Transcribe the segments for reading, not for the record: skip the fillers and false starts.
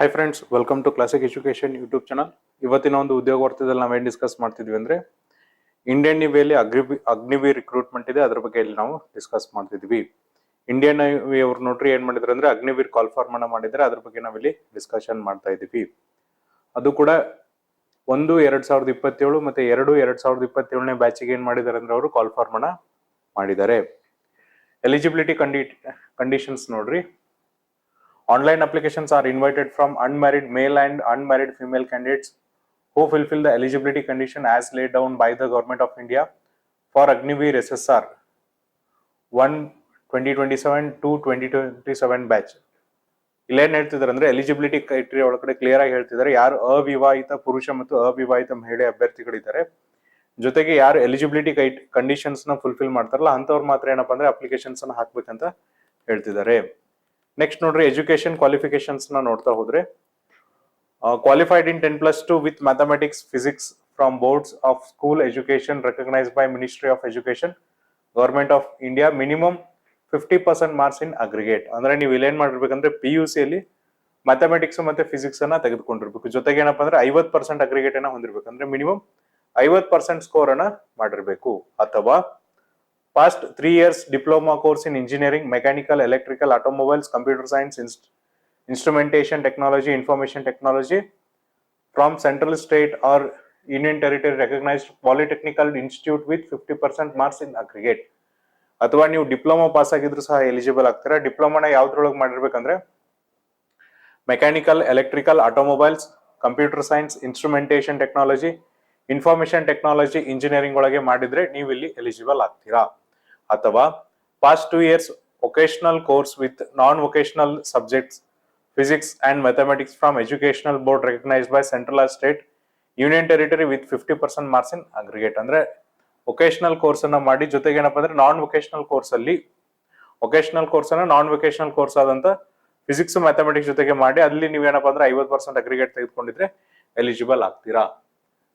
Hi friends, welcome to classic education YouTube channel. ಇವತ್ತಿನ ಒಂದು ಉದ್ಯೋಗ ವಾರ್ತೆದಲ್ಲಿ ನಾವೇನು ಡಿಸ್ಕಸ್ ಮಾಡ್ತಿದ್ವಿ ಅಂದ್ರೆ ಇಂಡಿಯನ್ ನೇವಿಯಲ್ಲಿ ಅಗ್ನಿವೀರ್ ರಿಕ್ರೂಟ್ಮೆಂಟ್ ಇದೆ, ಅದ್ರ ಬಗ್ಗೆ ಇಲ್ಲಿ ನಾವು ಡಿಸ್ಕಸ್ ಮಾಡ್ತಿದ್ವಿ. ಇಂಡಿಯನ್ ನೇವಿ ಅವ್ರು ನೋಡ್ರಿ ಏನ್ ಮಾಡಿದ್ರು ಅಂದ್ರೆ ಅಗ್ನಿವೀರ್ ಕಾಲ್ ಫಾರ್ಮ್ ಅನ್ನ ಮಾಡಿದ್ರೆ ಅದ್ರ ಬಗ್ಗೆ ನಾವಿಲ್ಲಿ ಡಿಸ್ಕಷನ್ ಮಾಡ್ತಾ ಇದೀವಿ. ಅದು ಕೂಡ 1-2027 ಮತ್ತೆ 2-2027ನೇ ಬ್ಯಾಚಿಗೆ ಏನ್ ಮಾಡಿದಾರೆ ಅಂದ್ರೆ ಅವರು ಕಾಲ್ ಫಾರ್ಮ್ ಅನ್ನ ಮಾಡಿದ್ದಾರೆ. ಎಲಿಜಿಬಿಲಿಟಿ ಕಂಡೀಷನ್ಸ್ ನೋಡ್ರಿ. Online applications are invited from unmarried male and unmarried female candidates who fulfill the eligibility condition as laid down by the Government of India for Agniveer SSR 1 2027 to 2027 batch. ಇಲ್ಲೇನ್ ಹೇಳ್ತಿದ್ದಾರೆ ಅಂದ್ರೆ eligibility criteria ಒಳಗಡೆ clear ಆಗಿ ಹೇಳ್ತಿದ್ದಾರೆ ಯಾರು ಅವಿವಾಹಿತ ಪುರುಷ ಮತ್ತು ಅವಿವಾಹಿತ ಮಹಿಳೆ ಅಭ್ಯರ್ಥಿಗಳಿದ್ದಾರೆ, ಜೊತೆಗೆ ಯಾರು ಎಲಿಜಿಬಿಲಿಟಿ ಕಂಡೀಷನ್ಸ್ ನ ಫುಲ್ಫಿಲ್ ಮಾಡ್ತಾರಲ್ಲ ಅಂತವ್ರು ಮಾತ್ರ ಏನಪ್ಪಾ ಅಂದ್ರೆ ಅಪ್ಲಿಕೇಶನ್ಸ್ ಅನ್ನ ಹಾಕ್ಬೇಕಂತ ಹೇಳ್ತಿದ್ದಾರೆ. ನೆಕ್ಸ್ಟ್ ನೋಡ್ರಿ, ಎಜುಕೇಶನ್ ಕ್ವಾಲಿಫಿಕೇಶನ್ಸ್ ನ ನೋಡ್ತಾ ಹೋದ್ರೆ qualified in 10+2 with mathematics physics from boards of school education recognised by ministry of education government of India, minimum 50% marks in aggregate. ಅಂದ್ರೆ ನೀವು ಇಲ್ಲೇನ್ ಮಾಡಿರ್ಬೇಕಂದ್ರೆ PUC ಅಲ್ಲಿ ಮ್ಯಾಥಮೆಟಿಕ್ಸ್ ಮತ್ತೆ ಫಿಸಿಕ್ಸ್ ಅನ್ನ ತೆಗೆದುಕೊಂಡಿರ್ಬೇಕು, ಜೊತೆಗೆ ಏನಪ್ಪಾ ಅಂದ್ರೆ 50% ಅಗ್ರಿಗೇಟ್ ಅನ್ನ ಹೊಂದಿರ್ಬೇಕು, ಅಂದ್ರೆ ಮಿನಿಮಮ್ 50% ಸ್ಕೋರ್ ಅನ್ನ ಮಾಡಿರ್ಬೇಕು. ಅಥವಾ past 3 years diploma course in engineering, mechanical, electrical, automobiles, computer science, instrumentation technology, information technology from central, state or union territory recognized polytechnical institute with 50% marks in aggregate. ಅಥವಾ ನೀವು diploma pass ಆಗಿದ್ರು ಸಹ eligible ಆಗ್ತೀರಾ. ಡಿಪ್ಲೊಮಾನ ಯಾವ್ದ್ರೊಳಗೆ ಮಾಡಿರ್ಬೇಕಂದ್ರೆ mechanical, electrical, automobiles, computer science, instrumentation technology, information technology, engineering ಒಳಗೆ ಮಾಡಿದ್ರೆ ನೀವು ಇಲ್ಲಿ ಎಲಿಜಿಬಲ್ ಆಗ್ತೀರಾ. ಅಥವಾ past 2 years vocational course with non-vocational subjects physics and mathematics from educational board recognized by central or state union territory with 50% marks in aggregate. ಅಂದ್ರೆ vocational course ಅನ್ನ ಮಾಡಿ, ಜೊತೆಗೆ ಏನಪ್ಪಾ ಅಂದ್ರೆ ನಾನ್ ವೊಕೇಶನಲ್ ಕೋರ್ಸ್ ಅಲ್ಲಿ ವೊಕೇಶನಲ್ ಕೋರ್ಸ್ ಅನ್ನ ನಾನ್ ವೊಕೇಶನಲ್ ಕೋರ್ಸ್ ಆದಂತ physics mathematics ಜೊತೆಗೆ ಮಾಡಿ ಅಲ್ಲಿ ನೀವೇನಪ್ಪಾ ಅಂದ್ರೆ 50% ಅಗ್ರಿಗೇಟ್ ತೆಗೆದುಕೊಂಡಿದ್ರೆ ಎಲಿಜಿಬಲ್ ಆಗ್ತೀರಾ.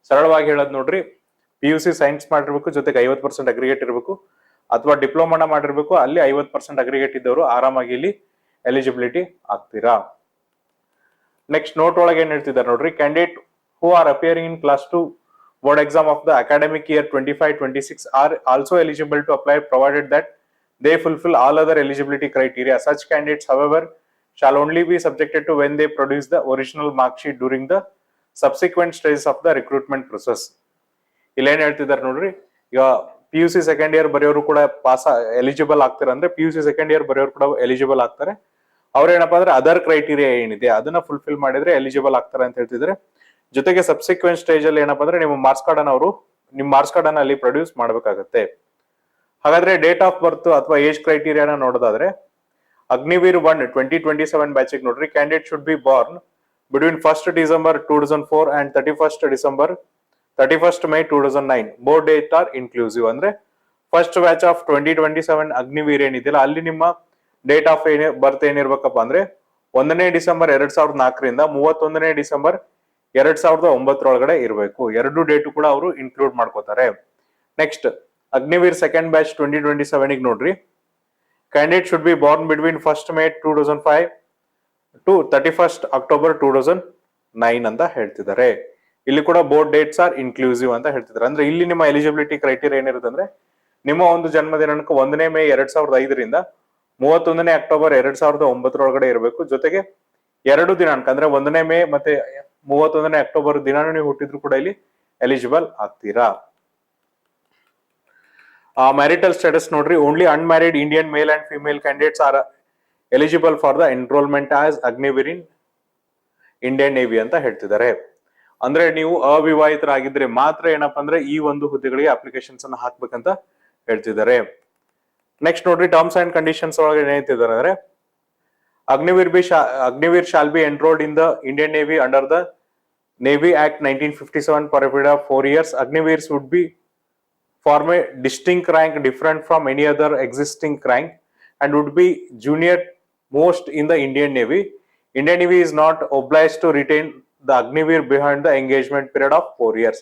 ಸರಳವಾಗಿ ಹೇಳೋದ್ ನೋಡ್ರಿ, PUC ಸೈನ್ಸ್ ಮಾಡಿರ್ಬೇಕು, ಜೊತೆಗೆ 50% ಅಗ್ರಿಗೇಟ್ ಇರಬೇಕು, ಅಥವಾ ಡಿಪ್ಲೊಮಾನ ಮಾಡಿರ್ಬೇಕು, ಅಲ್ಲಿ 50% ಅಗ್ರಿಗೇಟ್ ಇದ್ದವರು ಆರಾಮಾಗಿ ಇಲ್ಲಿ ಎಲಿಜಿಬಿಲಿಟಿ ಆಗ್ತೀರಾ. ನೆಕ್ಸ್ಟ್ ನೋಟ್ ಒಳಗೆ ಏನ್ ಹೇಳ್ತಿದ್ದಾರೆ ನೋಡ್ರಿ, candidate who or appearing in class 2 board exam of the academic year 25-26 are also eligible to apply provided that they fulfill all other eligibility criteria. Such candidates however shall only be subjected to when they produce the original mark sheet during the subsequent stages of the recruitment process. ಇಲ್ಲೇನ್ ಹೇಳ್ತಿದ್ದಾರೆ ನೋಡ್ರಿ, ಈಗ PUC second year ಬರೆಯೋರು ಕೂಡ pass eligible ಆಗ್ತಾರೆ. ಅಂದ್ರೆ PUC second year ಬರೆಯೋರು ಕೂಡ eligible ಆಗ್ತಾರೆ. ಅವ್ರೇನಪ್ಪಾ ಅಂದ್ರೆ ಅದರ್ ಕ್ರೈಟೀರಿಯಾ ಏನಿದೆ ಅದನ್ನ ಫುಲ್ಫಿಲ್ ಮಾಡಿದ್ರೆ ಎಲಿಜಿಬಲ್ ಆಗ್ತಾರೆ ಅಂತ ಹೇಳ್ತಿದ್ರೆ. ಜೊತೆಗೆ ಸಬ್ಸಿಕ್ವೆಂಟ್ ಸ್ಟೇಜ್ ಅಲ್ಲಿ ಏನಪ್ಪಾ ಅಂದ್ರೆ ನಿಮ್ಮ ಮಾರ್ಕ್ಸ್ ಕಾರ್ಡ್ ಅನ್ನ ಅಲ್ಲಿ ಪ್ರೊಡ್ಯೂಸ್ ಮಾಡ್ಬೇಕಾಗತ್ತೆ. ಹಾಗಾದ್ರೆ ಡೇಟ್ ಆಫ್ ಬರ್ತ್ ಅಥವಾ ಏಜ್ ಕ್ರೈಟೀರಿಯಾನ ನೋಡೋದಾದ್ರೆ ಅಗ್ನಿವೀರ್ 1 2027 ಬ್ಯಾಚಿಗೆ ನೋಡ್ರಿ, candidate should be born between 1st December 2004 and 31st May 2009. Both date are inclusive. ಅಂದ್ರೆ ಫಸ್ಟ್ ಬ್ಯಾಚ್ ಆಫ್ 2027 ಅಗ್ನಿವೀರ್ ಏನಿದೆಯಲ್ಲ ಅಲ್ಲಿ ನಿಮ್ಮ ಡೇಟ್ ಆಫ್ ಬರ್ತ್ ಏನಿರ್ಬೇಕಪ್ಪ ಅಂದ್ರೆ 1ನೇ ಡಿಸೆಂಬರ್ 2004ರಿಂದ 31ನೇ ಡಿಸೆಂಬರ್ 2009 ಒಳಗಡೆ ಇರಬೇಕು. ಎರಡು ಡೇಟು ಕೂಡ ಅವರು ಇನ್ಕ್ಲೂಡ್ ಮಾಡ್ಕೋತಾರೆ. ನೆಕ್ಸ್ಟ್ ಅಗ್ನಿವೀರ್ ಸೆಕೆಂಡ್ ಬ್ಯಾಚ್ 2027 ಗೆ ನೋಡ್ರಿ, candidate should be born between 1st May 2005 to 31st October 2009 ಅಂತ ಹೇಳ್ತಿದ್ದಾರೆ. ಇಲ್ಲಿ ಕೂಡ ಬೋರ್ಡ್ ಡೇಟ್ಸ್ ಆರ್ ಇನ್ಕ್ಲೂಸಿವ್ ಅಂತ ಹೇಳ್ತಿದ್ದಾರೆ. ಅಂದ್ರೆ ಇಲ್ಲಿ ನಿಮ್ಮ ಎಲಿಜಿಬಿಲಿಟಿ ಕ್ರೈಟೀರಿಯಾ ಏನಿರುತ್ತೆ ಅಂದ್ರೆ ನಿಮ್ಮ ಒಂದು ಜನ್ಮ ದಿನಾಂಕ 1ನೇ ಮೇ 2005ರಿಂದ 31ನೇ ಅಕ್ಟೋಬರ್ 2009 ಒಳಗಡೆ ಇರಬೇಕು. ಜೊತೆಗೆ ಎರಡು ದಿನಾಂಕ ಅಂದ್ರೆ 1ನೇ ಮೇ ಮತ್ತೆ 31ನೇ ಅಕ್ಟೋಬರ್ ದಿನಾನು ನೀವು ಹುಟ್ಟಿದ್ರು ಕೂಡ ಇಲ್ಲಿ ಎಲಿಜಿಬಲ್ ಆಗ್ತೀರಾ. ಮ್ಯಾರಿಟಲ್ ಸ್ಟೇಟಸ್ ನೋಡ್ರಿ, only unmarried Indian male and female candidates are eligible for the enrolment as Agniveer in Indian navy ಅಂತ ಹೇಳ್ತಿದ್ದಾರೆ. ಅಂದ್ರೆ ನೀವು ಅವಿವಾಹಿತರಾಗಿದ್ರೆ ಮಾತ್ರ ಏನಪ್ಪಾ ಅಂದ್ರೆ ಈ ಒಂದು ಹುದ್ದೆಗಳಿಗೆ ಅಪ್ಲಿಕೇಶನ್ಸ್ ಅನ್ನ ಹಾಕ್ಬೇಕಂತ ಹೇಳ್ತಿದ್ದಾರೆ. ನೆಕ್ಸ್ಟ್ ನೋಡ್ರಿ, ಟರ್ಮ್ಸ್ ಅಂಡ್ ಕಂಡೀಷನ್ಸ್ ಒಳಗೆ ಏನ್ ಹೇಳ್ತಿದ್ದಾರೆ ಅಂದ್ರೆ Agnivir shall be enrolled in the Indian Navy under the Navy Act 1957 for a period of 4 years. Agnivirs would be form a distinct rank different from any other existing rank and would be junior most in the Indian Navy. Indian Navy is not obliged to retain the Agnivir behind the engagement period of 4 years.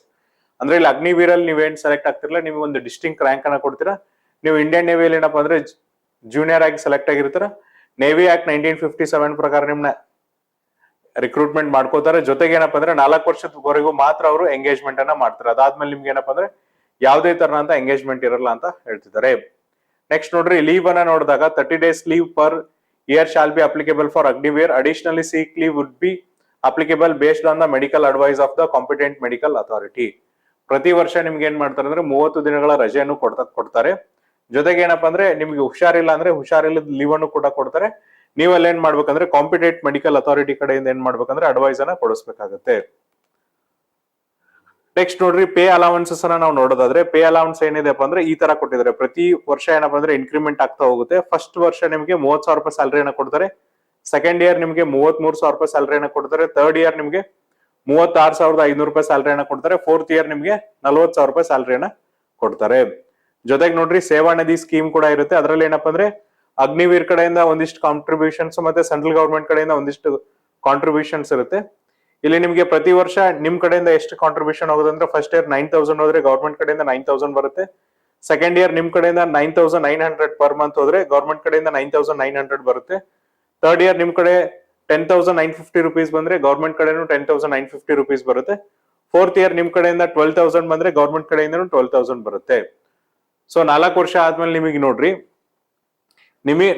ಅಂದ್ರೆ ಇಲ್ಲಿ ಅಗ್ನಿವೀರ್ ಅಲ್ಲಿ ನೀವೇನ್ select ಆಗ್ತಿರಲ್ಲ, ನಿಮಗೆ ಒಂದು distinct rank ಅನ್ನ ಕೊಡ್ತೀರಾ. ನೀವು Indian ನೇವಿಯಲ್ಲಿ ಏನಪ್ಪಾ ಅಂದ್ರೆ ಜೂನಿಯರ್ ಆಗಿ ಸೆಲೆಕ್ಟ್ ಆಗಿರ್ತೀರ. ನೇವಿ ಆಕ್ಟ್ 1957 ಪ್ರಕಾರ ನಿಮ್ನ ರಿಕ್ರೂಟ್ಮೆಂಟ್ ಮಾಡ್ಕೋತಾರೆ. ಜೊತೆಗೆ ಏನಪ್ಪಾ ಅಂದ್ರೆ 4 ವರ್ಷದವರೆಗೂ ಮಾತ್ರ ಅವರು ಎಂಗೇಜ್ಮೆಂಟ್ ಅನ್ನ ಮಾಡ್ತಾರೆ. ಅದಾದ್ಮೇಲೆ ನಿಮ್ಗೆ ಏನಪ್ಪಾ ಅಂದ್ರೆ ಯಾವುದೇ ತರನಂತ ಎಂಗೇಜ್ಮೆಂಟ್ ಇರಲ್ಲ ಅಂತ ಹೇಳ್ತಿದ್ದಾರೆ. ನೆಕ್ಸ್ಟ್ ನೋಡ್ರಿ, ಲೀವ್ ಅನ್ನ ನೋಡಿದಾಗ 30 days leave per year shall be applicable for Agniveer. Additionally sick leave would be applicable based on the medical advice of the competent medical authority. ಪ್ರತಿ ವರ್ಷ ನಿಮ್ಗೆ ಏನ್ ಮಾಡ್ತಾರೆ ಅಂದ್ರೆ 30 ದಿನಗಳ ರಜೆಯನ್ನು ಕೊಡ್ತಾರೆ. ಜೊತೆಗೆ ಏನಪ್ಪಾ ಅಂದ್ರೆ ನಿಮ್ಗೆ ಹುಷಾರಿಲ್ಲ ಅಂದ್ರೆ ಹುಷಾರಿಲ್ಲದ ಲೀವ್ ಅನ್ನು ಕೂಡ ಕೊಡ್ತಾರೆ. ನೀವೆಲ್ಲ ಏನ್ ಮಾಡ್ಬೇಕಂದ್ರೆ ಕಾಂಪಿಟೆಂಟ್ ಮೆಡಿಕಲ್ ಅಥಾರಿಟಿ ಕಡೆಯಿಂದ ಏನ್ ಮಾಡ್ಬೇಕಂದ್ರೆ ಅಡ್ವೈಸ್ ಅನ್ನ ಕೊಡಿಸ್ಬೇಕಾಗತ್ತೆ. ನೆಕ್ಸ್ಟ್ ನೋಡ್ರಿ, ಪೇ ಅಲೌನ್ಸಸ್ ಅನ್ನ ನಾವು ನೋಡೋದಾದ್ರೆ ಪೇ ಅಲೌನ್ಸ್ ಏನಿದೆಪ್ಪ ಅಂದ್ರೆ ಈ ತರ ಕೊಟ್ಟಿದ್ದಾರೆ. ಪ್ರತಿ ವರ್ಷ ಏನಪ್ಪಾ ಅಂದ್ರೆ ಇನ್ಕ್ರಿಮೆಂಟ್ ಆಗ್ತಾ ಹೋಗುತ್ತೆ. ಫಸ್ಟ್ ವರ್ಷ ನಿಮ್ಗೆ 30,000 ರೂಪಾಯಿ ಸ್ಯಾಲರಿಯನ್ನ ಕೊಡ್ತಾರೆ. ಸೆಕೆಂಡ್ ಇಯರ್ ನಿಮ್ಗೆ 33,000 ರೂಪಾಯಿ ಸ್ಯಾಲರಿಯನ್ನ ಕೊಡ್ತಾರೆ. ಥರ್ಡ್ ಇಯರ್ ನಿಮ್ಗೆ 36,500 ರೂಪಾಯಿ ಸ್ಯಾಲರಿಯನ್ನ ಕೊಡ್ತಾರೆ. ಫೋರ್ತ್ ಇಯರ್ ನಿಮ್ಗೆ 40,000 ರೂಪಾಯಿ ಸ್ಯಾಲರಿಯನ್ನ ಕೊಡ್ತಾರೆ. ಜೊತೆಗೆ ನೋಡ್ರಿ, ಸೇವಾ ನಿಧಿ ಸ್ಕೀಮ್ ಕೂಡ ಇರುತ್ತೆ. ಅದರಲ್ಲಿ ಏನಪ್ಪಾ ಅಂದ್ರೆ ಅಗ್ನಿವೀರ್ ಕಡೆಯಿಂದ ಒಂದಿಷ್ಟು ಕಾಂಟ್ರಿಬ್ಯೂಷನ್ಸ್ ಮತ್ತೆ ಸೆಂಟ್ರಲ್ ಗವರ್ಮೆಂಟ್ ಕಡೆಯಿಂದ ಒಂದಿಷ್ಟು ಕಾಂಟ್ರಿಬ್ಯೂಷನ್ಸ್ ಇರುತ್ತೆ. ಇಲ್ಲಿ ನಿಮ್ಗೆ ಪ್ರತಿ ವರ್ಷ ನಿಮ್ ಕಡೆಯಿಂದ ಎಷ್ಟು ಕಾಂಟ್ರಿಬ್ಯೂಷನ್ ಹೋಗೋದಂದ್ರೆ ಫಸ್ಟ್ ಇಯರ್ 9,000 ಹೋದ್ರೆ ಗವರ್ಮೆಂಟ್ ಕಡೆಯಿಂದ 9,000 ಬರುತ್ತೆ. ಸೆಕೆಂಡ್ ಇಯರ್ ನಿಮ್ ಕಡೆಯಿಂದ 9,900 ಪರ್ ಮಂತ್ ಹೋದ್ರೆ ಗವರ್ಮೆಂಟ್ ಕಡೆಯಿಂದ 9,900 ಬರುತ್ತೆ. ಥರ್ಡ್ ಇಯರ್ ನಿಮ್ ಕಡೆ 10,950 rupees ಬಂದ್ರೆ ಗವರ್ಮೆಂಟ್ ಕಡೆನೂ 10,950 rupees ಬರುತ್ತೆ. ಫೋರ್ತ್ ಇಯರ್ ನಿಮ್ ಕಡೆಯಿಂದ 12,000 ಬಂದ್ರೆ ಗವರ್ಮೆಂಟ್ ಕಡೆಯಿಂದ 12,000 ಬರುತ್ತೆ. ಸೊ 4 ವರ್ಷ ಆದ್ಮೇಲೆ ನಿಮಗೆ ನೋಡ್ರಿ,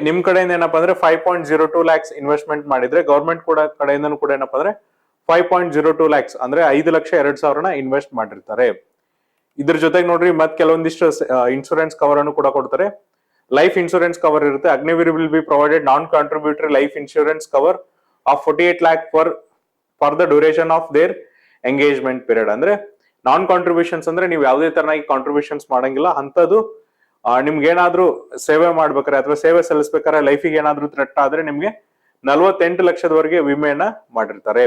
ನಿಮ್ ಕಡೆಯಿಂದ ಏನಪ್ಪಾ ಅಂದ್ರೆ 5.02 lakhs ಇನ್ವೆಸ್ಟ್ಮೆಂಟ್ ಮಾಡಿದ್ರೆ ಗವರ್ಮೆಂಟ್ ಕೂಡ ಕಡೆಯಿಂದ ಕೂಡ ಏನಪ್ಪಾ ಅಂದ್ರೆ 5.02 lakhs ಅಂದ್ರೆ 5,02,000 ಇನ್ವೆಸ್ಟ್ ಮಾಡಿರ್ತಾರೆ. ಇದ್ರ ಜೊತೆಗೆ ನೋಡ್ರಿ ಮತ್ ಕೆಲವೊಂದಿಷ್ಟು ಇನ್ಶೂರೆನ್ಸ್ ಕವರ್ ಅನ್ನು ಕೂಡ ಕೊಡ್ತಾರೆ. ಲೈಫ್ ಇನ್ಶೂರೆನ್ಸ್ ಕವರ್ ಇರುತ್ತೆ. Agniveer will be provided non contributory life insurance cover of 48 lakh for the duration of their engagement period. ಅಂದ್ರೆ ನಾನ್ ಕಾಂಟ್ರಿಬ್ಯೂಷನ್ಸ್ ಅಂದ್ರೆ ನೀವು ಯಾವುದೇ ತರನಾಗಿ ಕಾಂಟ್ರಿಬ್ಯೂಷನ್ಸ್ ಮಾಡಂಗಿಲ್ಲ. ಅಂತದ್ದು ನಿಮ್ಗೆ ಏನಾದ್ರೂ ಸೇವೆ ಮಾಡ್ಬೇಕಾರೆ ಅಥವಾ ಸೇವೆ ಸಲ್ಲಿಸ್ಬೇಕಾದ್ರೆ ಲೈಫಿಗೆ ಏನಾದ್ರೂ ಥ್ರೆಟ್ ಆದ್ರೆ ನಿಮ್ಗೆ 48 ಲಕ್ಷದವರೆಗೆ ವಿಮೆಯನ್ನ ಮಾಡಿರ್ತಾರೆ.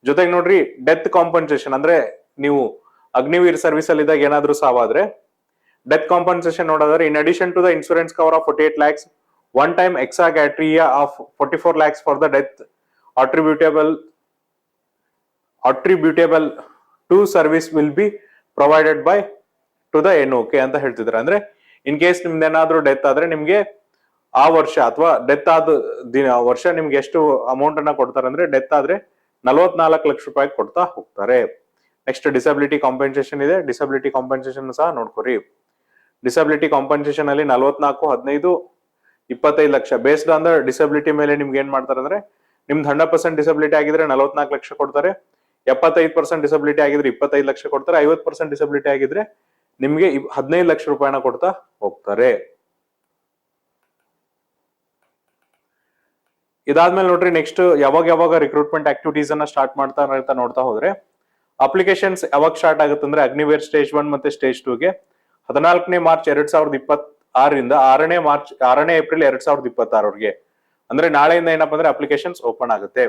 ಜೊತೆಗೆ ನೋಡ್ರಿ, ಡೆತ್ ಕಾಂಪನ್ಸೇಷನ್ ಅಂದ್ರೆ ನೀವು ಅಗ್ನಿವೀರ್ ಸರ್ವಿಸ್ ಅಲ್ಲಿ ಇದ್ದಾಗ ಏನಾದ್ರೂ ಸಾವಾದ್ರೆ ಡೆತ್ ಕಾಂಪನ್ಸೇಷನ್ ನೋಡೋದಾದ್ರೆ in addition to the insurance cover of 48 lakhs one time ex gratia of 44 lakhs for the death attributable to service will be provided by to the NOK ಅಂತ ಹೇಳ್ತಿದ್ದಾರೆ. ಅಂದ್ರೆ in case ನಿಮ್ದು ಏನಾದ್ರೂ death ಆದ್ರೆ ನಿಮ್ಗೆ ಆ ವರ್ಷ ಅಥವಾ ಡೆತ್ ಆದ ವರ್ಷ ನಿಮ್ಗೆ ಎಷ್ಟು ಅಮೌಂಟ್ ಅನ್ನ ಕೊಡ್ತಾರೆ ಅಂದ್ರೆ ಡೆತ್ ಆದ್ರೆ 44 ಲಕ್ಷ ರೂಪಾಯಿ ಕೊಡ್ತಾ ಹೋಗ್ತಾರೆ. ನೆಕ್ಸ್ಟ್ ಡಿಸಬಿಲಿಟಿ ಕಾಂಪನ್ಸೇಷನ್ ಇದೆ. ಡಿಸಬಿಲಿಟಿ ಕಾಂಪನ್ಸೇಷನ್ ಸಹ ನೋಡ್ಕೊರಿ. ಡಿಸಬಿಲಿಟಿ ಕಾಂಪನ್ಸೇಷನ್ ಅಲ್ಲಿ 44, 15, 25 lakh based on the disability ಮೇಲೆ ನಿಮ್ಗೆ ಏನ್ ಮಾಡ್ತಾರೆ ಅಂದ್ರೆ ನಿಮ್ದು 100% ಡಿಸಬಿಲಿಟಿ ಆಗಿದ್ರೆ 44 ಲಕ್ಷ ಕೊಡ್ತಾರೆ. 75% ಡಿಸಬಿಲಿಟಿ ಆಗಿದ್ರೆ 25 ಲಕ್ಷ ಕೊಡ್ತಾರೆ. 50% ಡಿಸಬಿಲಿಟಿ ಆಗಿದ್ರೆ ನಿಮ್ಗೆ 15 ಲಕ್ಷ ರೂಪಾಯಿನ ಕೊಡ್ತಾ ಹೋಗ್ತಾರೆ. ಇದಾದ್ಮೇಲೆ ನೋಡ್ರಿ, ನೆಕ್ಸ್ಟ್ ಯಾವಾಗ ರಿಕ್ರೂಟ್ಮೆಂಟ್ ಆಕ್ಟಿವಿಟೀಸ್ ಅನ್ನ ಸ್ಟಾರ್ಟ್ ಮಾಡ್ತಾರೆ ಅಂತ ನೋಡ್ತಾ ಹೋದ್ರೆ ಅಪ್ಲಿಕೇಶನ್ಸ್ ಯಾವಾಗ ಸ್ಟಾರ್ಟ್ ಆಗುತ್ತೆ ಅಂದ್ರೆ ಅಗ್ನಿವೇರ್ ಸ್ಟೇಜ್ 1 ಮತ್ತೆ ಸ್ಟೇಜ್ 2 ಗೆ 14ನೇ ಮಾರ್ಚ್ 2026 6ನೇ ಏಪ್ರಿಲ್ 2026 ಅಂದ್ರೆ ನಾಳೆಯಿಂದ ಏನಪ್ಪಾ ಅಂದ್ರೆ ಅಪ್ಲಿಕೇಶನ್ಸ್ ಓಪನ್ ಆಗುತ್ತೆ.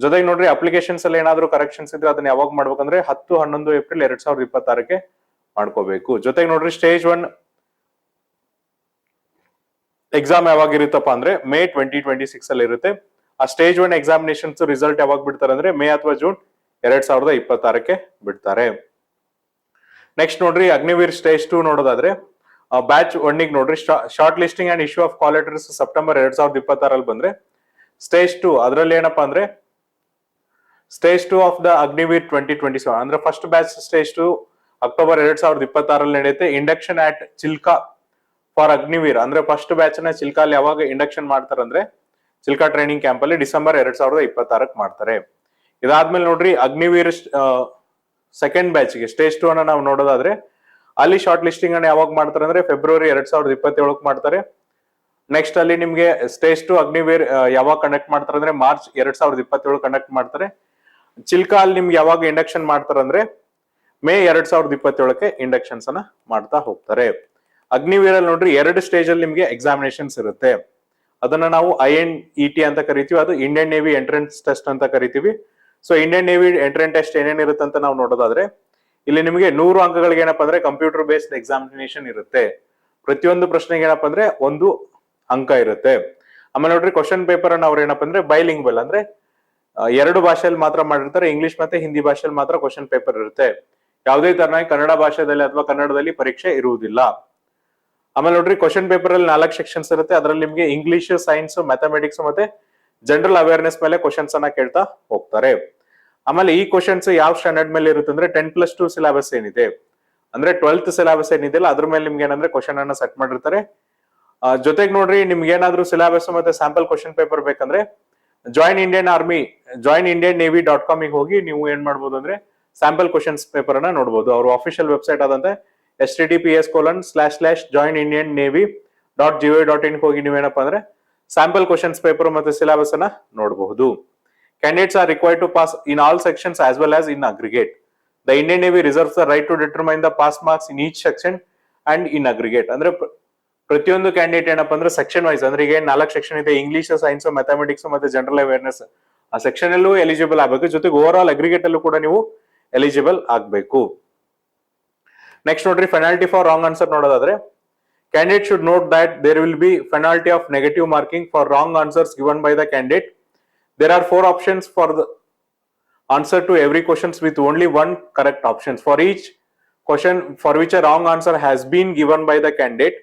ಜೊತೆಗೆ ನೋಡ್ರಿ, ಅಪ್ಲಿಕೇಶನ್ಸ್ ಅಲ್ಲಿ ಏನಾದ್ರು ಕರೆಕ್ಷನ್ಸ್ ಇದ್ರೆ ಅದನ್ನ ಯಾವಾಗ ಮಾಡ್ಬೇಕಂದ್ರೆ 10-11 ಏಪ್ರಿಲ್ 2026 ಮಾಡ್ಕೋಬೇಕು. ಜೊತೆಗೆ ನೋಡ್ರಿ, ಸ್ಟೇಜ್ 1 ಎಕ್ಸಾಮ್ ಯಾವಾಗ ಇರುತ್ತಪ್ಪ ಅಂದ್ರೆ ಮೇ 2026 ಅಲ್ಲಿ ಇರುತ್ತೆ. ಆ ಸ್ಟೇಜ್ 1 ಎಕ್ಸಾಮಿನೇಷನ್ಸ್ ರಿಸಲ್ಟ್ ಯಾವಾಗ ಬಿಡ್ತಾರೆ ಅಂದ್ರೆ ಮೇ ಅಥವಾ ಜೂನ್ 2026 ಬಿಡ್ತಾರೆ. ನೆಕ್ಸ್ಟ್ ನೋಡ್ರಿ, ಅಗ್ನಿವೀರ್ ಸ್ಟೇಜ್ 2 ನೋಡೋದಾದ್ರೆ ಬ್ಯಾಚ್ 1 ನೋಡ್ರಿ short listing and issue of call letters September 2026 ಬಂದ್ರೆ ಸ್ಟೇಜ್ 2 ಅದರಲ್ಲಿ ಏನಪ್ಪಾ ಅಂದ್ರೆ ಸ್ಟೇಜ್ 2 ಆಫ್ ದ ಅಗ್ನಿವೀರ್ 2027 ಅಂದ್ರೆ ಫಸ್ಟ್ ಬ್ಯಾಚ್ ಸ್ಟೇಜ್ 2 ಅಕ್ಟೋಬರ್ 2026 ನಡೆಯುತ್ತೆ. Induction at Chilka for Agniveer ಅಂದ್ರೆ ಫಸ್ಟ್ ಬ್ಯಾಚ್ ನ ಚಿಲ್ಕಾಲ್ ಯಾವಾಗ ಇಂಡಕ್ಷನ್ ಮಾಡ್ತಾರೆ ಅಂದ್ರೆ ಚಿಲ್ಕಾ ಟ್ರೈನಿಂಗ್ ಕ್ಯಾಂಪ್ ಅಲ್ಲಿ ಡಿಸೆಂಬರ್ 2026 ಮಾಡ್ತಾರೆ. ಇದಾದ್ಮೇಲೆ ನೋಡ್ರಿ, ಅಗ್ನಿವೀರ್ ಸೆಕೆಂಡ್ ಬ್ಯಾಚ್ ಗೆ ಸ್ಟೇಜ್ 2 ಅನ್ನ ನಾವು ನೋಡೋದಾದ್ರೆ ಅಲ್ಲಿ ಶಾರ್ಟ್ ಲಿಸ್ಟಿಂಗ್ ಅನ್ನ ಯಾವಾಗ ಮಾಡ್ತಾರೆ ಅಂದ್ರೆ ಫೆಬ್ರವರಿ 2027 ಮಾಡ್ತಾರೆ. ನೆಕ್ಸ್ಟ್ ಅಲ್ಲಿ ನಿಮ್ಗೆ ಸ್ಟೇಜ್ 2 ಅಗ್ನಿವೀರ್ ಯಾವಾಗ ಕಂಡಕ್ಟ್ ಮಾಡ್ತಾರೆ ಅಂದ್ರೆ ಮಾರ್ಚ್ 2027 ಕಂಡಕ್ಟ್ ಮಾಡ್ತಾರೆ. ಚಿಲ್ಕಾ ಅಲ್ಲಿ ನಿಮ್ಗೆ ಯಾವಾಗ ಇಂಡಕ್ಷನ್ ಮಾಡ್ತಾರೆ ಅಂದ್ರೆ ಮೇ 2027 ಇಂಡಕ್ಷನ್ಸ್ ಅನ್ನ ಮಾಡ್ತಾ ಹೋಗ್ತಾರೆ. ಅಗ್ನಿವೀರ್ ಅಲ್ಲಿ ನೋಡ್ರಿ 2 ಸ್ಟೇಜ್ ಅಲ್ಲಿ ನಿಮ್ಗೆ ಎಕ್ಸಾಮಿನೇಷನ್ಸ್ ಇರುತ್ತೆ. ಅದನ್ನ ನಾವು INET ಅಂತ ಕರಿತೀವಿ. ಅದು ಇಂಡಿಯನ್ ನೇವಿ ಎಂಟ್ರೆನ್ಸ್ ಟೆಸ್ಟ್ ಅಂತ ಕರಿತೀವಿ. So Indian navy entrance test ಏನೇನಿರುತ್ತೆ ಅಂತ ನಾವು ನೋಡೋದಾದ್ರೆ ಇಲ್ಲಿ ನಿಮಗೆ 100 ಅಂಕಗಳಿಗೆ ಏನಪ್ಪಾ ಅಂದ್ರೆ ಕಂಪ್ಯೂಟರ್ ಬೇಸ್ಡ್ ಎಕ್ಸಾಮಿನೇಷನ್ ಇರುತ್ತೆ. ಪ್ರತಿಯೊಂದು ಪ್ರಶ್ನೆಗೆ ಏನಪ್ಪಾ ಅಂದ್ರೆ 1 ಅಂಕ ಇರುತ್ತೆ. ಆಮೇಲೆ ನೋಡ್ರಿ, ಕ್ವಶನ್ ಪೇಪರ್ ಅನ್ನ ಅವ್ರು ಏನಪ್ಪಾ ಅಂದ್ರೆ ಬೈಲಿಂಗ್ವಲ್ ಅಂದ್ರೆ 2 ಭಾಷೆಯಲ್ಲಿ ಮಾತ್ರ ಮಾಡಿರ್ತಾರೆ. ಇಂಗ್ಲಿಷ್ ಮತ್ತೆ ಹಿಂದಿ ಭಾಷೆಯಲ್ಲಿ ಮಾತ್ರ ಕ್ವಶನ್ ಪೇಪರ್ ಇರುತ್ತೆ. ಯಾವುದೇ ತರನಾಗಿ ಕನ್ನಡ ಭಾಷೆಯಲ್ಲಿ ಅಥವಾ ಕನ್ನಡದಲ್ಲಿ ಪರೀಕ್ಷೆ ಇರುವುದಿಲ್ಲ. ಆಮೇಲೆ ನೋಡ್ರಿ, ಕ್ವಶನ್ ಪೇಪರ್ ಅಲ್ಲಿ 4 ಸೆಕ್ಷನ್ಸ್ ಇರುತ್ತೆ. ಅದರಲ್ಲಿ ನಿಮ್ಗೆ ಇಂಗ್ಲಿಷ್, ಸೈನ್ಸ್, ಮ್ಯಾಥಮೆಟಿಕ್ಸ್ ಮತ್ತೆ ಜನರಲ್ ಅವೇರ್ನೆಸ್ ಮೇಲೆ ಕ್ವಶನ್ಸ್ ಅನ್ನ ಕೇಳ್ತಾ ಹೋಗ್ತಾರೆ. ಆಮೇಲೆ ಈ ಕ್ವಶನ್ಸ್ ಯಾವ ಸ್ಟ್ಯಾಂಡರ್ಡ್ ಮೇಲೆ ಇರುತ್ತೆ ಅಂದ್ರೆ 10+2 ಸಿಲೆಬಸ್ ಏನಿದೆ ಅಂದ್ರೆ 12th ಸಿಲೆಬಸ್ ಏನಿದೆಯಲ್ಲ ಅದ್ರ ಮೇಲೆ ನಿಮ್ಗೆ ಏನಂದ್ರೆ ಕ್ವಶನ್ ಅನ್ನ ಸೆಟ್ ಮಾಡಿರ್ತಾರೆ. ಜೊತೆಗೆ ನೋಡ್ರಿ ನಿಮ್ಗೆ ಏನಾದ್ರು ಸಿಲೆಬಸ್ ಮತ್ತೆ ಸ್ಯಾಂಪಲ್ ಕ್ವಶನ್ ಪೇಪರ್ ಬೇಕಂದ್ರೆ ಜಾಯಿನ್ ಇಂಡಿಯನ್ ನೇವಿ .com ಗೆ ಹೋಗಿ ನೀವು ಏನ್ ಮಾಡ್ಬೋದು ಅಂದ್ರೆ ಸ್ಯಾಂಪಲ್ ಕ್ವಶನ್ಸ್ ಪೇಪರ್ ಅನ್ನ ನೋಡ್ಬೋದು. ಅವ್ರ ಅಫಿಷಿಯಲ್ ವೆಬ್ಸೈಟ್ ಆದಂತೆ https://joinIndianNavy.gov.in ಹೋಗಿ ನೀವೇನಪ್ಪ ಅಂದ್ರೆ ಸ್ಯಾಂಪಲ್ ಕ್ವಶನ್ಸ್ ಪೇಪರ್ ಮತ್ತೆ ಸಿಲೆಬಸ್ ಅನ್ನ ನೋಡಬಹುದು. Candidates are required to pass in all sections as well as in aggregate. The Indian Navy reserves the right to determine the pass marks in each section and in aggregate. ಅಂದ್ರೆ ಪ್ರತಿಯೊಂದು candidate ಏನಪ್ಪಾ ಅಂದ್ರೆ section wise ಅಂದ್ರೆ ಈಗ 4 section ಇದೆ, English, science, mathematics ಮತ್ತೆ general awareness, ಆ section ಅಲ್ಲೂ ಎಲಿಜಿಬಲ್ ಆಗಬೇಕು. ಜೊತೆಗೆ ಓವರ್ ಆಲ್ ಅಗ್ರಿಗೇಟ್ ಅಲ್ಲೂ ಕೂಡ ನೀವು ಎಲಿಜಿಬಲ್ ಆಗಬೇಕು. ನೆಕ್ಸ್ಟ್ ನೋಡ್ರಿ ಪೆನಾಲ್ಟಿ ಫಾರ್ ರಾಂಗ್ ಆನ್ಸರ್ ನೋಡೋದಾದ್ರೆ candidate should note that there will be penalty of negative marking for wrong answers given by the candidate. There are 4 options for the answer to every questions with only one correct option. For each question for which a wrong answer has been given by the candidate,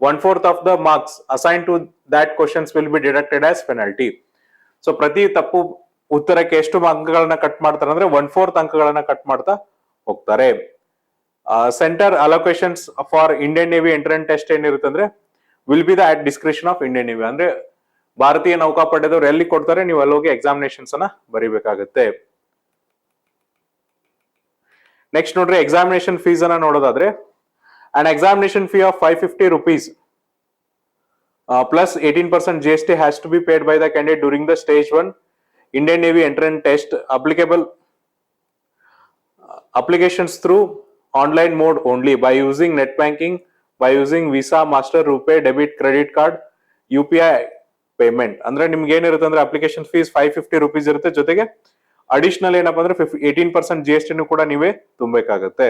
1/4 of the marks assigned to that questions will be deducted as penalty. So ಪ್ರತಿ ತಪ್ಪು ಉತ್ತರಕ್ಕೆ ಎಷ್ಟು ಅಂಕಗಳನ್ನ cut ಮಾಡ್ತಾರೆ ಅಂದ್ರೆ 1/4 ಅಂಕಗಳನ್ನ cut ಮಾಡ್ತಾ ಹೋಗ್ತಾರೆ. Centre allocations for Indian navy entrance test ಏನಿರುತ್ತೆ ಅಂದ್ರೆ will be the at discretion of Indian navy. ಅಂದ್ರೆ ಭಾರತೀಯ ನೌಕಾಪಡೆದವ್ರು ಎಲ್ಲಿ ಕೊಡ್ತಾರೆ ನೀವು ಅಲ್ಲಿ ಹೋಗಿ ಎಕ್ಸಾಮಿನೇಷನ್ಸ್ ಅನ್ನ ಬರೀಬೇಕಾಗುತ್ತೆ. ನೆಕ್ಸ್ಟ್ ನೋಡ್ರಿ ಎಕ್ಸಾಮಿನೇಷನ್ ಫೀಸ್ ಅನ್ನ ನೋಡೋದಾದ್ರೆ an examination fee of 550 rupees plus 18% GST has to be paid by the candidate during the stage 1 Indian Navy entrance test. Applicable applications through online mode only by using net banking, by using Visa, Master, RuPay, debit, credit card, UPI payment. ಅಂದ್ರೆ ನಿಮ್ಗೆ ಏನಿರುತ್ತೆ ಅಂದ್ರೆ application fees 550 rupees ಇರುತ್ತೆ. ಜೊತೆಗೆ additional ಏನಪ್ಪಾ ಅಂದ್ರೆ 18% GST ಕೂಡ ನೀವೇ ತುಂಬಬೇಕಾಗುತ್ತೆ.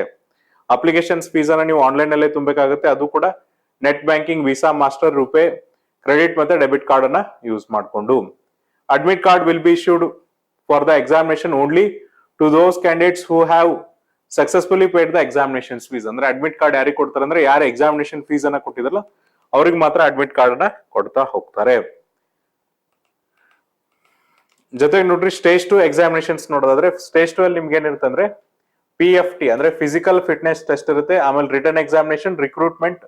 ಅಪ್ಲಿಕೇಶನ್ ಫೀಸ್ ಅನ್ನ ನೀವು ಆನ್ಲೈನ್ ಅಲ್ಲೇ ತುಂಬಬೇಕಾಗುತ್ತೆ. ಅದು ಕೂಡ net banking, Visa, Master, RuPay, credit ಮತ್ತೆ ಡೆಬಿಟ್ ಕಾರ್ಡ್ ಅನ್ನ ಯೂಸ್ ಮಾಡಿಕೊಂಡು. Admit card will be issued for the examination only to those candidates who have successfully paid the examination fees. ಅಂದ್ರೆ ಅಡ್ಮಿಟ್ ಕಾರ್ಡ್ ಯಾರಿಗೆ ಕೊಡ್ತಾರೆ ಅಂದ್ರೆ ಯಾರು ಎಕ್ಸಾಮಿನೇಷನ್ ಫೀಸ್ ಅನ್ನ ಕೊಟ್ಟಿದ್ರಲ್ಲ ಅವ್ರಿಗೆ ಮಾತ್ರ ಅಡ್ಮಿಟ್ ಕಾರ್ಡ್ ಅನ್ನ ಕೊಡ್ತಾ ಹೋಗ್ತಾರೆ. ಜೊತೆಗೆ ನೋಡ್ರಿ ಸ್ಟೇಜ್ 2 ಎಕ್ಸಾಮಿನೇಷನ್ಸ್ ನೋಡೋದಾದ್ರೆ ಸ್ಟೇಜ್ 2 ಅಲ್ಲಿ ನಿಮ್ಗೆ ಏನಿರುತ್ತೆ ಅಂದ್ರೆ PFT ಅಂದ್ರೆ ಫಿಸಿಕಲ್ ಫಿಟ್ನೆಸ್ ಟೆಸ್ಟ್ ಇರುತ್ತೆ. ಆಮೇಲೆ return examination, recruitment,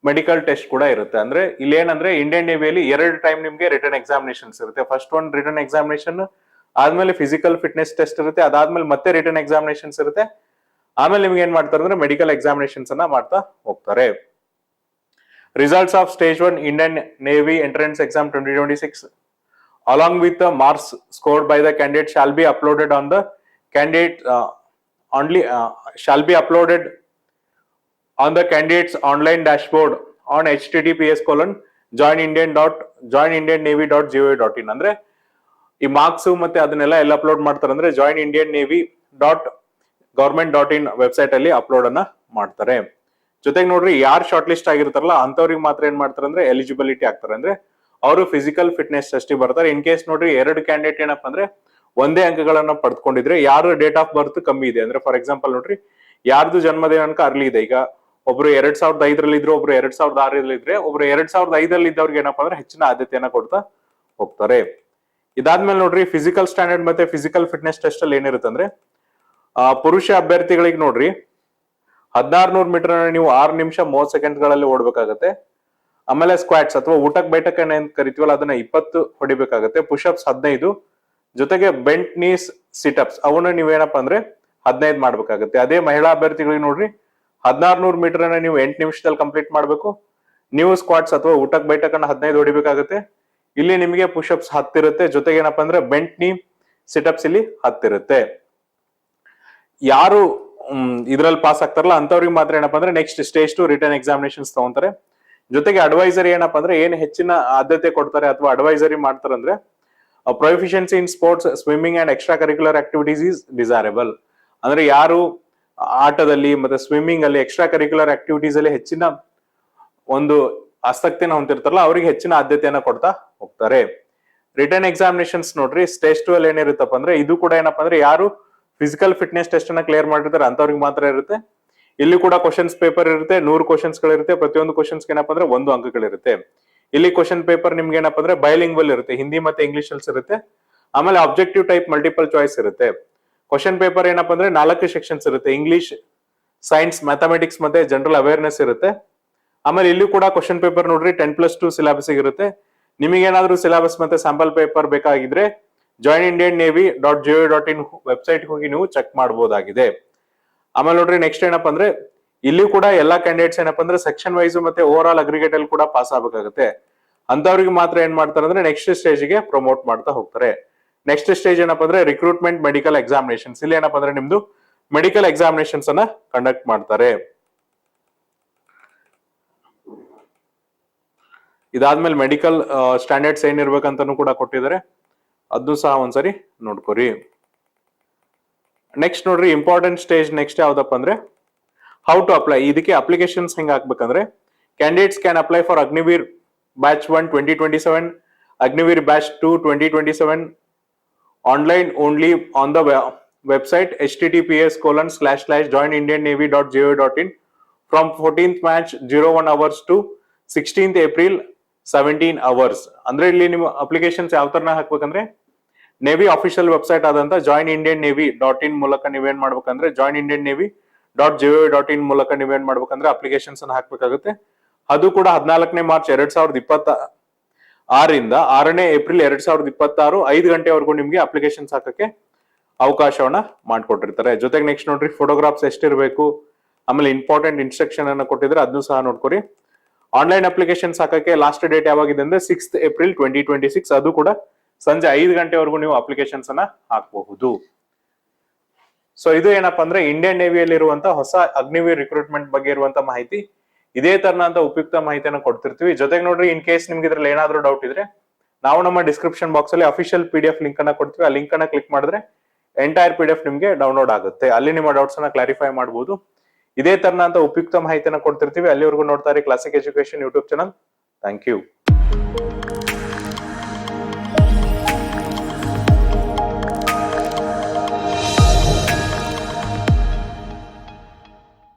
medical test ಕೂಡ ಇರುತ್ತೆ. ಅಂದ್ರೆ ಇಲ್ಲಿ ಏನಂದ್ರೆ ಇಂಡಿಯನ್ ನೇವಿಯಲ್ಲಿ 2 ಟೈಮ್ ನಿಮ್ಗೆ ರಿಟರ್ನ್ ಎಕ್ಸಾಮಿನೇಷನ್ಸ್ ಇರುತ್ತೆ. ಫಸ್ಟ್ ಒನ್ ರಿಟರ್ನ್ ಎಕ್ಸಾಮಿನೇಷನ್ ಆದ್ಮೇಲೆ ಫಿಸಿಕಲ್ ಫಿಟ್ನೆಸ್ ಟೆಸ್ಟ್ ಇರುತ್ತೆ. ಅದಾದ್ಮೇಲೆ ಮತ್ತೆ ರಿಟರ್ನ್ ಎಕ್ಸಾಮಿನೇಷನ್ಸ್ ಇರುತ್ತೆ. ಆಮೇಲೆ ನಿಮ್ಗೆ ಏನ್ ಮಾಡ್ತಾರೆ ಅಂದ್ರೆ ಮೆಡಿಕಲ್ ಎಕ್ಸಾಮಿನೇಷನ್ಸ್ ಅನ್ನ ಮಾಡ್ತಾ ಹೋಗ್ತಾರೆ. Results of stage 1 Indian navy entrance exam 2026 along with the marks scored by the candidate shall be uploaded on the candidate shall be uploaded on the candidate's online dashboard on https://joinindiannavy.gov.in. ಅಂದ್ರೆ ಈ marks ಮತ್ತೆ ಅದನ್ನೆಲ್ಲ ಎಲ್ಲ upload ಮಾಡ್ತಾರೆ ಅಂದ್ರೆ joinindiannavy.government.in website ಅಲ್ಲಿ upload ಅನ್ನ ಮಾಡ್ತಾರೆ. ಜೊತೆಗೆ ನೋಡ್ರಿ ಯಾರು ಶಾರ್ಟ್ ಲಿಸ್ಟ್ ಆಗಿರ್ತಾರಲ್ಲ ಅಂತವ್ರಿಗೆ ಮಾತ್ರ ಏನ್ ಮಾಡ್ತಾರೆ ಅಂದ್ರೆ ಎಲಿಜಿಬಿಲಿಟಿ ಆಗ್ತಾರೆ. ಅಂದ್ರೆ ಅವರು ಫಿಸಿಕಲ್ ಫಿಟ್ನೆಸ್ ಟೆಸ್ಟ್ ಬರ್ತಾರೆ. ಇನ್ ಕೇಸ್ ನೋಡ್ರಿ 2 ಕ್ಯಾಂಡಿಡೇಟ್ ಏನಪ್ಪಾ ಅಂದ್ರೆ ಒಂದೇ ಅಂಕಗಳನ್ನ ಪಡೆದುಕೊಂಡಿದ್ರೆ ಯಾರು ಡೇಟ್ ಆಫ್ ಬರ್ತ್ ಕಮ್ಮಿ ಇದೆ ಅಂದ್ರೆ ಫಾರ್ ಎಕ್ಸಾಂಪಲ್ ನೋಡ್ರಿ ಯಾರ್ದು ಜನ್ಮ ದಿನಾಂಕ ಅರ್ಲಿ ಇದೆ, ಈಗ ಒಬ್ರು 2005 ಇದ್ರು, ಒಬ್ರು 2006 ಇದ್ರೆ, ಒಬ್ರು 2005 ಇದ್ದವ್ರಿಗೆ ಏನಪ್ಪಾ ಅಂದ್ರೆ ಹೆಚ್ಚಿನ ಆದ್ಯತೆಯನ್ನ ಕೊಡ್ತಾ ಹೋಗ್ತಾರೆ. ಇದಾದ್ಮೇಲೆ ನೋಡ್ರಿ ಫಿಸಿಕಲ್ ಸ್ಟ್ಯಾಂಡರ್ಡ್ ಮತ್ತೆ ಫಿಸಿಕಲ್ ಫಿಟ್ನೆಸ್ ಟೆಸ್ಟ್ ಅಲ್ಲಿ ಏನಿರುತ್ತೆ ಅಂದ್ರೆ ಪುರುಷ ಅಭ್ಯರ್ಥಿಗಳಿಗೆ ನೋಡ್ರಿ 1600 ಮೀಟರ್ ನೀವು 6 ನಿಮಿಷ 30 ಸೆಕೆಂಡ್ಗಳಲ್ಲಿ ಓಡ್ಬೇಕಾಗತ್ತೆ. ಆಮೇಲೆ ಸ್ಕ್ವಾಟ್ಸ್ ಅಥವಾ ಊಟಕ್ ಬೈಟಕ್ ಏನ್ ಕರಿತೀವಲ್ಲ ಅದನ್ನ 20 ಹೊಡಿಬೇಕಾಗತ್ತೆ. ಪುಷಪ್ಸ್ 15, ಜೊತೆಗೆ ಬೆಂಟ್ ನೀಸ್ ಸಿಟಪ್ಸ್ ಅವನ್ನ ನೀವೇನಪ್ಪ ಅಂದ್ರೆ 15 ಮಾಡ್ಬೇಕಾಗತ್ತೆ. ಅದೇ ಮಹಿಳಾ ಅಭ್ಯರ್ಥಿಗಳಿಗೆ ನೋಡ್ರಿ 1600 ಮೀಟರ್ ಅನ್ನ ನೀವು 8 ನಿಮಿಷದಲ್ಲಿ ಕಂಪ್ಲೀಟ್ ಮಾಡ್ಬೇಕು. ನೀವು ಸ್ಕ್ವಾಟ್ಸ್ ಅಥವಾ ಊಟಕ್ ಬೈಟಕ್ ಅನ್ನ 15 ಹೊಡಿಬೇಕಾಗತ್ತೆ. ಇಲ್ಲಿ ನಿಮಗೆ ಪುಷಪ್ಸ್ 10 ಇರುತ್ತೆ. ಜೊತೆಗೆ ಏನಪ್ಪಾ ಅಂದ್ರೆ ಬೆಂಟ್ ನೀ ಸಿಟಪ್ಸ್ ಇಲ್ಲಿ 10 ಇರುತ್ತೆ. ಯಾರು ಇದ್ರಲ್ಲಿ ಪಾಸ್ ಆಗ್ತಾರಲ್ಲ ಅಂತವ್ರಿಗೆ ಮಾತ್ರ ಏನಪ್ಪಾ ಅಂದ್ರೆ ನೆಕ್ಸ್ಟ್ ಸ್ಟೇಜ್ 2 ರಿಟರ್ನ್ ಎಕ್ಸಾಮಿನೇಷನ್ಸ್ ತಗೊಂತಾರೆ. ಜೊತೆಗೆ ಅಡ್ವೈಸರಿ ಏನಪ್ಪಾ ಅಂದ್ರೆ ಏನ್ ಹೆಚ್ಚಿನ ಆದ್ಯತೆ ಕೊಡ್ತಾರೆ ಅಥವಾ ಅಡ್ವೈಸರಿ ಮಾಡ್ತಾರೆ ಅಂದ್ರೆ proficiency in sports, swimming and extra curricular activities is desirable. ಅಂದ್ರೆ ಯಾರು ಆಟದಲ್ಲಿ ಮತ್ತೆ ಸ್ವಿಮ್ಮಿಂಗ್ ಅಲ್ಲಿ ಎಕ್ಸ್ಟ್ರಾ ಕರಿಕ್ಯುಲರ್ ಆಕ್ಟಿವಿಟೀಸ್ ಅಲ್ಲಿ ಹೆಚ್ಚಿನ ಒಂದು ಆಸಕ್ತಿನ ಹೊಂದಿರ್ತಾರಲ್ಲ ಅವ್ರಿಗೆ ಹೆಚ್ಚಿನ ಆದ್ಯತೆಯನ್ನ ಕೊಡ್ತಾ ಹೋಗ್ತಾರೆ. ರಿಟರ್ನ್ ಎಕ್ಸಾಮಿನೇಷನ್ಸ್ ನೋಡ್ರಿ ಸ್ಟೇಜ್ 2 ಅಲ್ಲಿ ಏನಿರುತ್ತಪ್ಪ ಅಂದ್ರೆ ಇದು ಕೂಡ ಏನಪ್ಪಾ ಅಂದ್ರೆ ಯಾರು ಫಿಸಿಕಲ್ ಫಿಟ್ನೆಸ್ ಟೆಸ್ಟ್ ಅನ್ನ ಕ್ಲಿಯರ್ ಮಾಡಿರ್ತಾರೆ ಅಂತವ್ರಿಗೆ ಮಾತ್ರ ಇರುತ್ತೆ. ಇಲ್ಲಿ ಕೂಡ ಕ್ವಶನ್ಸ್ ಪೇಪರ್ ಇರುತ್ತೆ, 100 ಕ್ವಶನ್ಸ್ ಗಳಿರುತ್ತೆ. ಪ್ರತಿಯೊಂದು ಕ್ವಶನ್ಸ್ ಏನಪ್ಪಾ ಅಂದ್ರೆ 1 ಅಂಕಗಳಿರುತ್ತೆ. ಇಲ್ಲಿ ಕ್ವಶನ್ ಪೇಪರ್ ನಿಮ್ಗೆ ಏನಪ್ಪಾ ಅಂದ್ರೆ ಬೈಲಿಂಗ್ವಲ್ ಇರುತ್ತೆ, ಹಿಂದಿ ಮತ್ತೆ ಇಂಗ್ಲಿಷ್ ಅಲ್ಲಿ ಇರುತ್ತೆ. ಆಮೇಲೆ ಆಬ್ಜೆಕ್ಟಿವ್ ಟೈಪ್ ಮಲ್ಟಿಪಲ್ ಚಾಯ್ಸ್ ಇರುತ್ತೆ. ಕ್ವಶನ್ ಪೇಪರ್ ಏನಪ್ಪಾ ಅಂದ್ರೆ 4 ಸೆಕ್ಷನ್ಸ್ ಇರುತ್ತೆ, ಇಂಗ್ಲಿಷ್, ಸೈನ್ಸ್, ಮ್ಯಾಥಮೆಟಿಕ್ಸ್ ಮತ್ತೆ ಜನರಲ್ ಅವೇರ್ನೆಸ್ ಇರುತ್ತೆ. ಆಮೇಲೆ ಇಲ್ಲಿ ಕೂಡ ಕ್ವಶನ್ ಪೇಪರ್ ನೋಡ್ರಿ 10+2 ಸಿಲೆಬಸ್ ಇರುತ್ತೆ. ನಿಮಗೆ ಏನಾದ್ರು ಸಿಲೆಬಸ್ ಮತ್ತೆ ಸ್ಯಾಂಪಲ್ ಪೇಪರ್ ಬೇಕಾಗಿದ್ರೆ joinindiannavy.gov.in ವೆಬ್ಸೈಟ್ ಹೋಗಿ ನೀವು ಚೆಕ್ ಮಾಡಬಹುದಾಗಿದೆ. ಆಮೇಲೆ ನೋಡ್ರಿ ನೆಕ್ಸ್ಟ್ ಏನಪ್ಪಾ ಅಂದ್ರೆ ಇಲ್ಲಿ ಕೂಡ ಎಲ್ಲಾ ಕ್ಯಾಂಡಿಡೇಟ್ಸ್ ಏನಪ್ಪಾ ಅಂದ್ರೆ ಸೆಕ್ಷನ್ ವೈಸ್ ಮತ್ತೆ ಓವರ್ ಆಲ್ ಅಗ್ರಿಗೇಟ್ ಅಲ್ಲಿ ಕೂಡ ಪಾಸ್ ಆಗಬೇಕಾಗುತ್ತೆ. ಅಂತವ್ರಿಗೆ ಮಾತ್ರ ಏನ್ ಮಾಡ್ತಾರೆ ಅಂದ್ರೆ ನೆಕ್ಸ್ಟ್ ಸ್ಟೇಜ್ ಗೆ ಪ್ರಮೋಟ್ ಮಾಡ್ತಾ ಹೋಗ್ತಾರೆ. ನೆಕ್ಸ್ಟ್ ಸ್ಟೇಜ್ ಏನಪ್ಪಾ ಅಂದ್ರೆ ರಿಕ್ರೂಟ್ಮೆಂಟ್ ಮೆಡಿಕಲ್ ಎಕ್ಸಾಮಿನೇಷನ್ಸ್. ಇಲ್ಲಿ ಏನಪ್ಪಾ ಅಂದ್ರೆ ನಿಮ್ದು ಮೆಡಿಕಲ್ ಎಕ್ಸಾಮಿನೇಷನ್ಸ್ ಅನ್ನ ಕಂಡಕ್ಟ್ ಮಾಡ್ತಾರೆ. ಇದಾದ್ಮೇಲೆ ಮೆಡಿಕಲ್ ಸ್ಟ್ಯಾಂಡರ್ಡ್ಸ್ ಏನಿರ್ಬೇಕಂತಾನು ಕೂಡ ಕೊಟ್ಟಿದ್ದಾರೆ, ಅದನ್ನು ಸಹ ಒಂದ್ಸರಿ ನೋಡ್ಕೊರಿ. ನೆಕ್ಸ್ಟ್ ನೋಡ್ರಿ ಇಂಪಾರ್ಟೆಂಟ್ ಸ್ಟೇಜ್ ನೆಕ್ಸ್ಟ್ ಯಾವ್ದಪ್ಪ ಅಂದ್ರೆ ಹೌ ಟು ಅಪ್ಲೈ. ಇದಕ್ಕೆ ಅಪ್ಲಿಕೇಶನ್ಸ್ ಹೆಂಗ್ ಹಾಕ್ಬೇಕಂದ್ರೆ candidates can apply for Agniveer batch 1 2027, Agniveer batch 2 2027 online only on the website https://joinindiannavy.gov.in from 14th March 01 hours to 16th April 17 hours. ಅಂದ್ರೆ ಇಲ್ಲಿ ನಿಮ್ಮ ಅಪ್ಲಿಕೇಶನ್ಸ್ ಯಾವ ತರನ ಹಾಕ್ಬೇಕಂದ್ರೆ ನೇವಿ ಅಫಿಷಿಯಲ್ ವೆಬ್ಸೈಟ್ ಆದಂತ joinindiannavy.in ಮೂಲಕ ನೀವೇನ್ ಮಾಡ್ಬೇಕಂದ್ರೆ joinindiannavy.gov.in ಮೂಲಕ ನೀವೇನ್ ಮಾಡ್ಬೇಕಂದ್ರೆ ಅಪ್ಲಿಕೇಶನ್ಸ್ ಅನ್ನ ಹಾಕ್ಬೇಕಾಗುತ್ತೆ. ಅದು ಕೂಡ 14ನೇ ಮಾರ್ಚ್ 2026 6ನೇ ಏಪ್ರಿಲ್ 2026 5 ಗಂಟೆವರೆಗೂ ನಿಮ್ಗೆ ಅಪ್ಲಿಕೇಶನ್ಸ್ ಹಾಕಕ್ಕೆ ಅವಕಾಶವನ್ನ ಮಾಡ್ಕೊಟ್ಟಿರ್ತಾರೆ. ಜೊತೆಗೆ ನೆಕ್ಸ್ಟ್ ನೋಡ್ರಿ ಫೋಟೋಗ್ರಾಫ್ಸ್ ಎಷ್ಟಿರ್ಬೇಕು, ಆಮೇಲೆ ಇಂಪಾರ್ಟೆಂಟ್ ಇನ್ಸ್ಟ್ರಕ್ಷನ್ ಅನ್ನ ಕೊಟ್ಟಿದ್ರೆ ಅದನ್ನು ಸಹ ನೋಡ್ಕೊರಿ. ಆನ್ಲೈನ್ ಅಪ್ಲಿಕೇಶನ್ಸ್ ಹಾಕಕ್ಕೆ ಲಾಸ್ಟ್ ಡೇಟ್ ಯಾವಾಗಿದೆ ಅಂದ್ರೆ 6th ಏಪ್ರಿಲ್ 2026. ಅದು ಕೂಡ ಸಂಜೆ 5 ಗಂಟೆವರೆಗೂ ನೀವು ಅಪ್ಲಿಕೇಶನ್ಸ್ ಅನ್ನ ಹಾಕಬಹುದು. ಸೊ ಇದು ಏನಪ್ಪಾ ಅಂದ್ರೆ ಇಂಡಿಯನ್ ನೇವಿಯಲ್ಲಿ ಇರುವಂತಹ ಹೊಸ ಅಗ್ನಿವೀರ್ ರಿಕ್ರೂಟ್ಮೆಂಟ್ ಬಗ್ಗೆ ಇರುವಂತ ಮಾಹಿತಿ. ಇದೇ ತರನಂತ ಉಪಯುಕ್ತ ಮಾಹಿತಿಯನ್ನ ಕೊಡ್ತಿರ್ತೀವಿ. ಜೊತೆಗೆ ನೋಡ್ರಿ ಇನ್ ಕೇಸ್ ನಿಮ್ಗೆ ಇದ್ರಲ್ಲಿ ಏನಾದ್ರೂ ಡೌಟ್ ಇದ್ರೆ ನಾವು ನಮ್ಮ ಡಿಸ್ಕ್ರಿಪ್ಷನ್ ಬಾಕ್ಸ್ ಅಲ್ಲಿ ಅಫಿಷಿಯಲ್ PDF ಲಿಂಕ್ ಅನ್ನ ಕೊಡ್ತೀವಿ. ಆ ಲಿಂಕ್ ಅನ್ನ ಕ್ಲಿಕ್ ಮಾಡಿದ್ರೆ ಎಂಟೈರ್ PDF ನಿಮ್ಗೆ ಡೌನ್ಲೋಡ್ ಆಗುತ್ತೆ. ಅಲ್ಲಿ ನಿಮ್ಮ ಡೌಟ್ಸ್ ಅನ್ನ ಕ್ಲಾರಿಫೈ ಮಾಡಬಹುದು. ಇದೇ ತರನಂತ ಉಪಯುಕ್ತ ಮಾಹಿತಿಯನ್ನ ಕೊಡ್ತಿರ್ತೀವಿ. ಅಲ್ಲಿವರೆಗೂ ನೋಡ್ತಾ ಇರಿ classic education YouTube channel. Thank you.